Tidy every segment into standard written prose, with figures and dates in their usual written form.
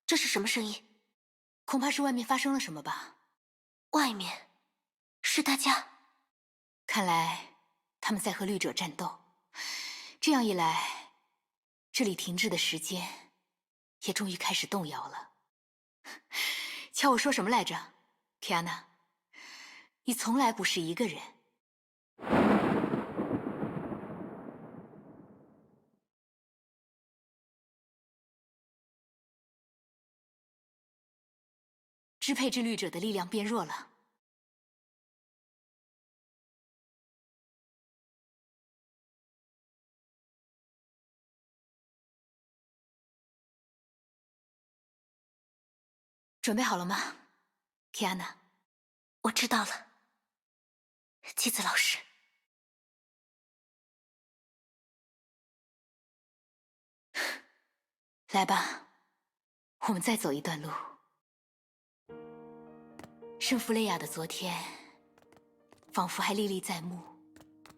这是什么声音？恐怕是外面发生了什么吧。外面是大家。看来他们在和绿者战斗。这样一来，这里停滞的时间也终于开始动摇了。瞧我说什么来着，提安娜？你从来不是一个人。支配之绿者的力量变弱了。准备好了吗，提安娜？我知道了，姬子老师。来吧，我们再走一段路。圣弗雷亚的昨天，仿佛还历历在目。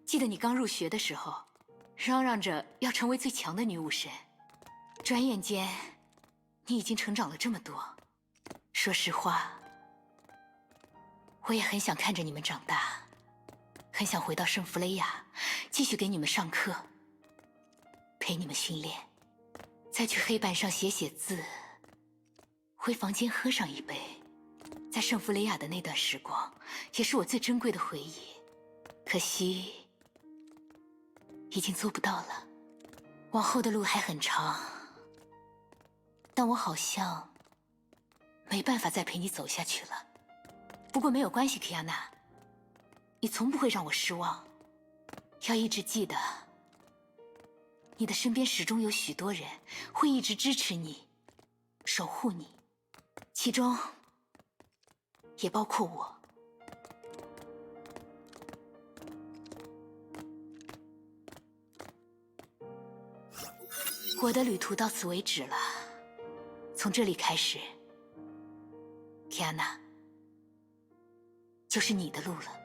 记得你刚入学的时候，嚷嚷着要成为最强的女武神，转眼间，你已经成长了这么多。说实话，我也很想看着你们长大，很想回到圣弗雷亚，继续给你们上课，陪你们训练，再去黑板上写写字，回房间喝上一杯。在圣弗雷亚的那段时光，也是我最珍贵的回忆。可惜，已经做不到了。往后的路还很长，但我好像没办法再陪你走下去了。不过没有关系，皮亚娜，你从不会让我失望。要一直记得，你的身边始终有许多人会一直支持你，守护你，其中也包括我。我的旅途到此为止了，从这里开始，提安娜，就是你的路了。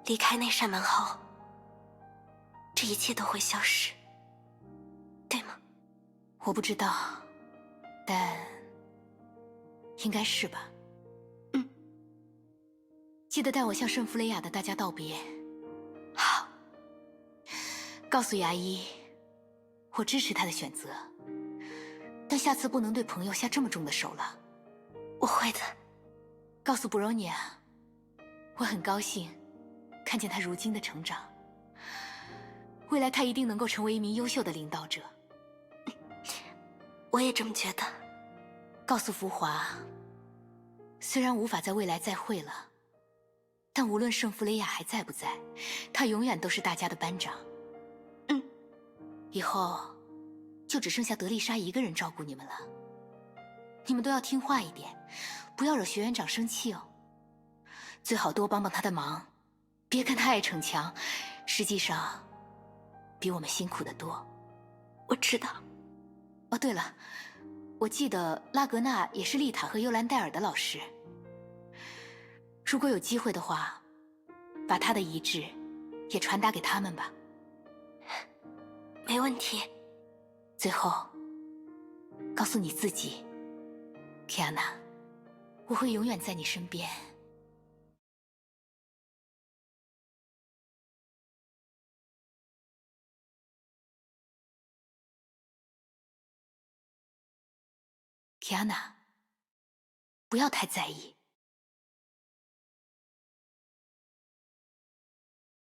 离开那扇门后，这一切都会消失，对吗？我不知道，但应该是吧。记得带我向圣弗雷亚的大家道别。好。告诉牙医，我支持他的选择，但下次不能对朋友下这么重的手了。我会的。告诉布罗尼亚，我很高兴看见他如今的成长，未来他一定能够成为一名优秀的领导者。我也这么觉得。告诉福华，虽然无法在未来再会了，但无论圣弗雷亚还在不在，他永远都是大家的班长。以后就只剩下德丽莎一个人照顾你们了。你们都要听话一点，不要惹学院长生气哦。最好多帮帮他的忙，别看他爱逞强，实际上比我们辛苦得多。我知道。哦，对了，我记得拉格纳也是丽塔和尤兰戴尔的老师。如果有机会的话，把他的遗志也传达给他们吧。没问题。最后，告诉你自己，提安娜，我会永远在你身边。提安娜，不要太在意，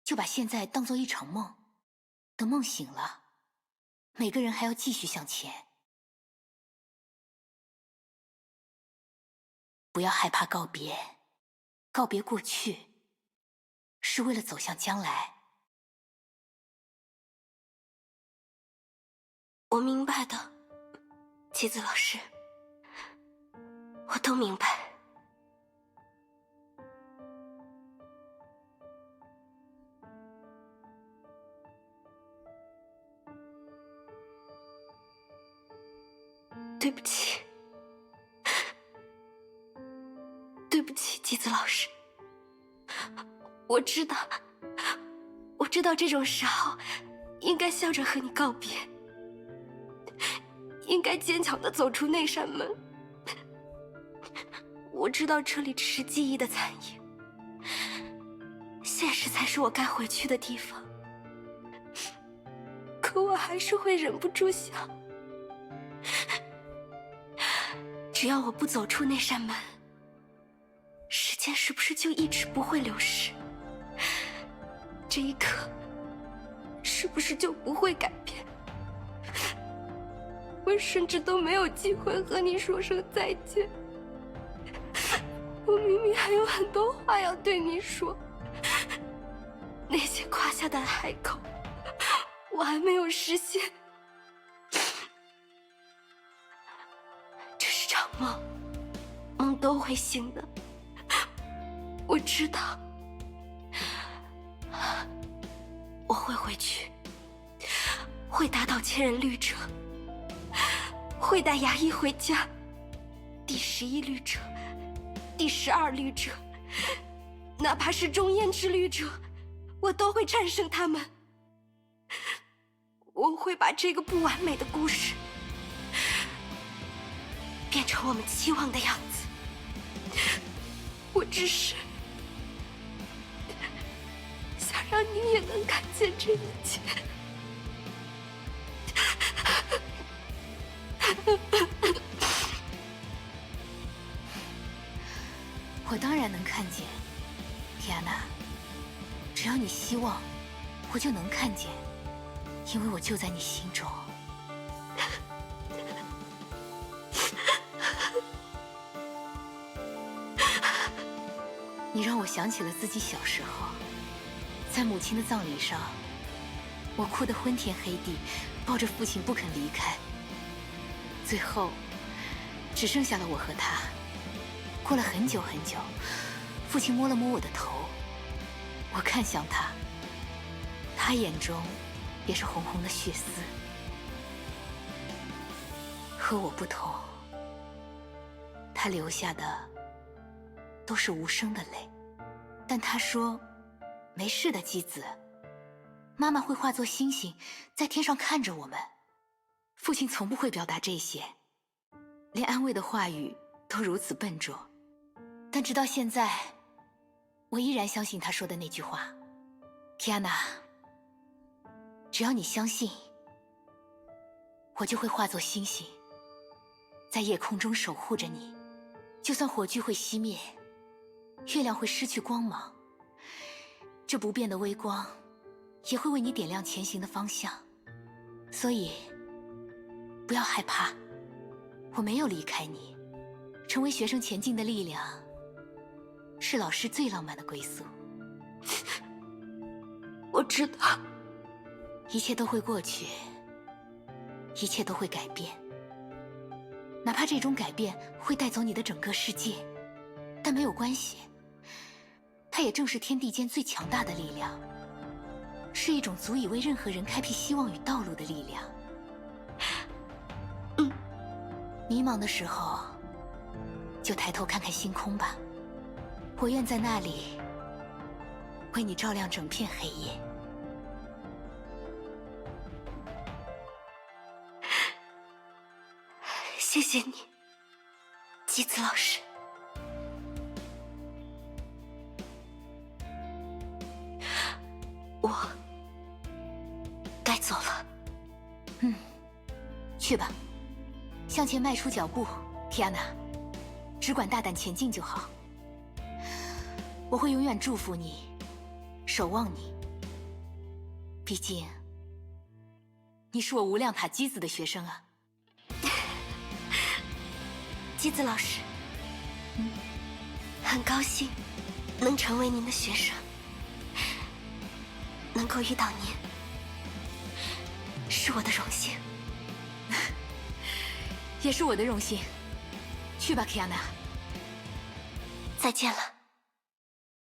就把现在当做一场梦。等梦醒了，每个人还要继续向前。不要害怕告别，告别过去，是为了走向将来。我明白的，棋子老师，我都明白。对不起，对不不起，吉子老师。我知道这种时候应该笑着和你告别，应该坚强地走出那扇门。我知道这里只是记忆的残影，现实才是我该回去的地方。可我还是会忍不住想，只要我不走出那扇门，时间是不是就一直不会流逝？这一刻是不是就不会改变？我甚至都没有机会和你说声再见。我明明还有很多话要对你说，那些夸下的海口我还没有实现。这是场梦，梦都会醒的，我知道。我会回去，会打倒千人律者，会带衙役回家。第11律者，第12律者，哪怕是中焉之律者，我都会战胜他们。我会把这个不完美的故事变成我们期望的样子。我只是想让你也能看见这一切。我当然能看见，提亚娜。只要你希望，我就能看见，因为我就在你心中。你让我想起了自己小时候，在母亲的葬礼上，我哭得昏天黑地，抱着父亲不肯离开。最后，只剩下了我和他。过了很久很久，父亲摸了摸我的头，我看向他，他眼中也是红红的血丝。和我不同，他流下的都是无声的泪。但他说，没事的，姬子，妈妈会化作星星在天上看着我们。父亲从不会表达这些，连安慰的话语都如此笨拙。但直到现在，我依然相信他说的那句话，提亚娜，只要你相信，我就会化作星星，在夜空中守护着你。就算火炬会熄灭，月亮会失去光芒，这不变的微光也会为你点亮前行的方向。所以不要害怕，我没有离开你。成为学生前进的力量，是老师最浪漫的归宿。我知道，一切都会过去，一切都会改变，哪怕这种改变会带走你的整个世界，但没有关系，它也正是天地间最强大的力量，是一种足以为任何人开辟希望与道路的力量。迷茫的时候，就抬头看看星空吧，我愿在那里为你照亮整片黑夜。谢谢你，姬子老师。我该走了。去吧，向前迈出脚步，提亚娜，只管大胆前进就好。我会永远祝福你，守望你。毕竟，你是我无量塔姬子的学生啊。姬子老师，很高兴能成为您的学生，能够遇到您，是我的荣幸。也是我的荣幸。去吧，提亚娜。再见了，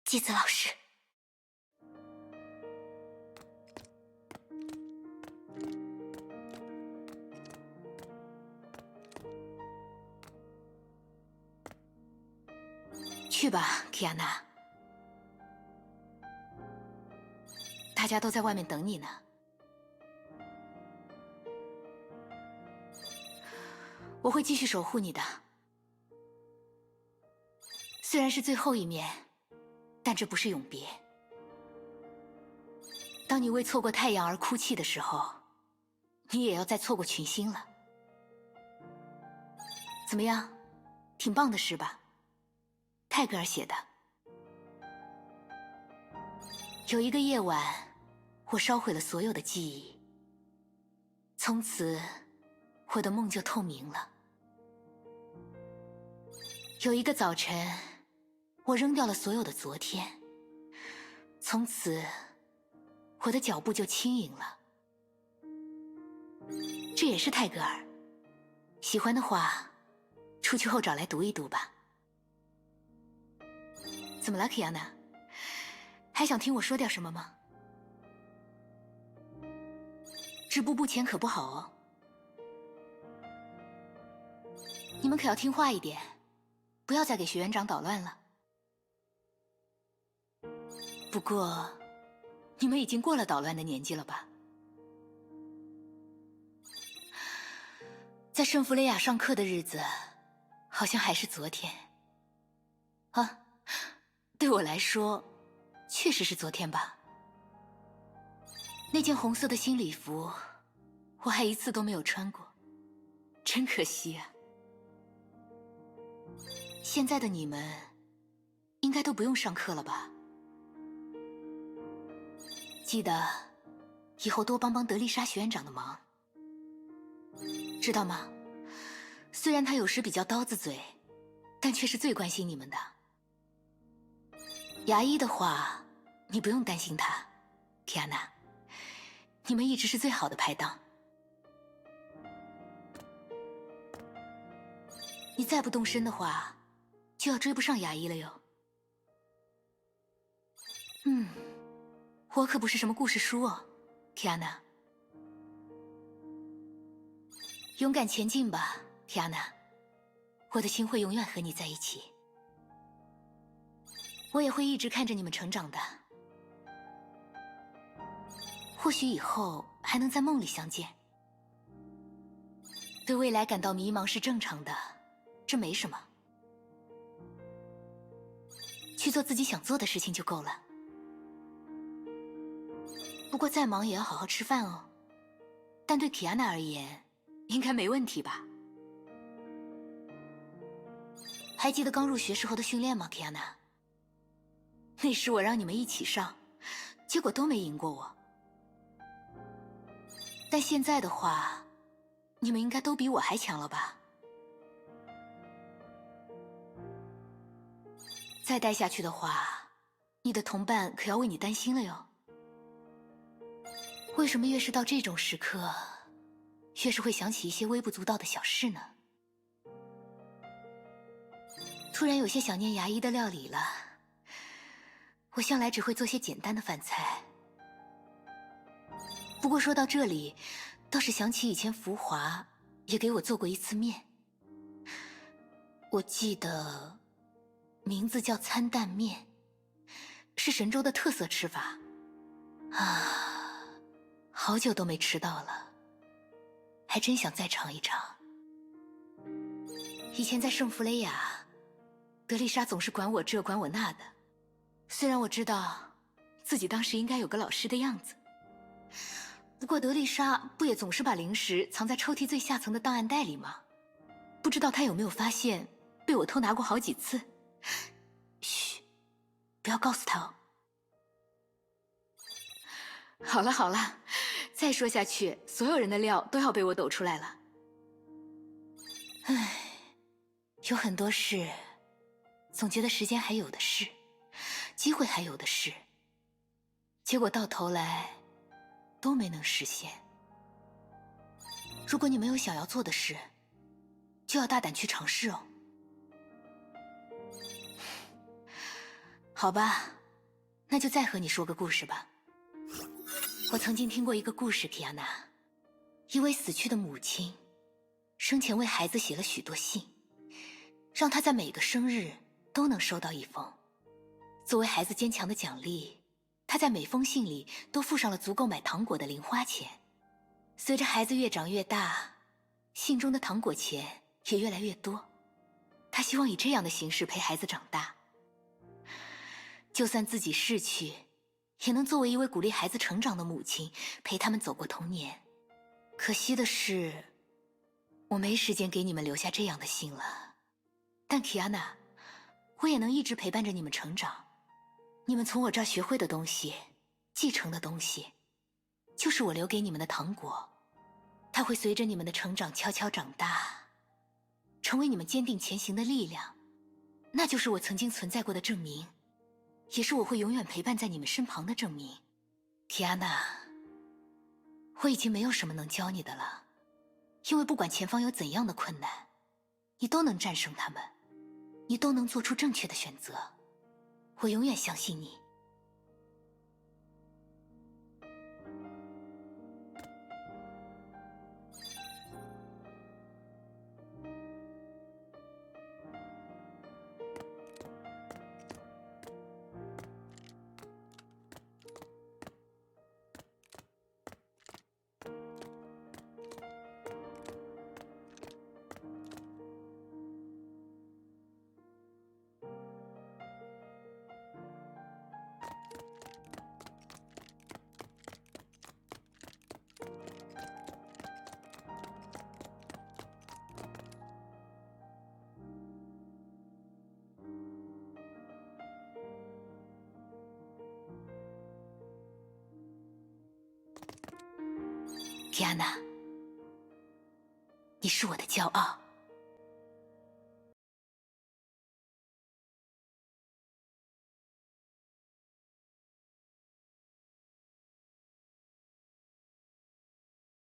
姬子老师。去吧，基亚娜。大家都在外面等你呢。我会继续守护你的。虽然是最后一面，但这不是永别。当你为错过太阳而哭泣的时候，你也要再错过群星了。怎么样？挺棒的诗吧？泰戈尔写的。有一个夜晚，我烧毁了所有的记忆，从此我的梦就透明了。有一个早晨，我扔掉了所有的昨天，从此我的脚步就轻盈了。这也是泰戈尔，喜欢的话出去后找来读一读吧。怎么了，基亚娜？还想听我说点什么吗？止步不前可不好哦。你们可要听话一点，不要再给学院长捣乱了。不过，你们已经过了捣乱的年纪了吧？在圣弗雷亚上课的日子，好像还是昨天。啊，对我来说，确实是昨天吧。那件红色的新礼服，我还一次都没有穿过，真可惜啊。现在的你们，应该都不用上课了吧？记得以后多帮帮德丽莎学院长的忙，知道吗？虽然他有时比较刀子嘴，但却是最关心你们的。牙医的话，你不用担心他，基亚娜，你们一直是最好的拍档。你再不动身的话，就要追不上牙医了哟。我可不是什么故事书哦，基亚娜。勇敢前进吧，基亚娜，我的心会永远和你在一起。我也会一直看着你们成长的。或许以后还能在梦里相见。对未来感到迷茫是正常的，这没什么。去做自己想做的事情就够了。不过再忙也要好好吃饭哦。但对基亚娜而言，应该没问题吧？还记得刚入学时候的训练吗，基亚娜？那时我让你们一起上，结果都没赢过我。但现在的话，你们应该都比我还强了吧？再待下去的话，你的同伴可要为你担心了哟。为什么越是到这种时刻，越是会想起一些微不足道的小事呢？突然有些想念牙医的料理了。我向来只会做些简单的饭菜。不过说到这里，倒是想起以前福华也给我做过一次面。我记得名字叫餐蛋面，是神州的特色吃法。啊，好久都没吃到了，还真想再尝一尝。以前在圣弗雷亚，德丽莎总是管我这管我那的。虽然我知道自己当时应该有个老师的样子，不过德丽莎不也总是把零食藏在抽屉最下层的档案袋里吗？不知道她有没有发现被我偷拿过好几次。嘘，不要告诉她哦。好了好了，再说下去，所有人的料都要被我抖出来了。唉，有很多事，总觉得时间还有的是，机会还有的是，结果到头来都没能实现。如果你没有想要做的事，就要大胆去尝试哦。好吧，那就再和你说个故事吧。我曾经听过一个故事，皮亚娜，一位死去的母亲，生前为孩子写了许多信，让他在每个生日都能收到一封。作为孩子坚强的奖励，他在每封信里都附上了足够买糖果的零花钱。随着孩子越长越大，信中的糖果钱也越来越多。他希望以这样的形式陪孩子长大，就算自己逝去，也能作为一位鼓励孩子成长的母亲，陪他们走过童年。可惜的是，我没时间给你们留下这样的信了。但提亚娜，我也能一直陪伴着你们成长。你们从我这儿学会的东西，继承的东西，就是我留给你们的糖果。它会随着你们的成长悄悄长大，成为你们坚定前行的力量。那就是我曾经存在过的证明，也是我会永远陪伴在你们身旁的证明。提亚娜，我已经没有什么能教你的了，因为不管前方有怎样的困难，你都能战胜他们，你都能做出正确的选择。我永远相信你。提安娜，你是我的骄傲。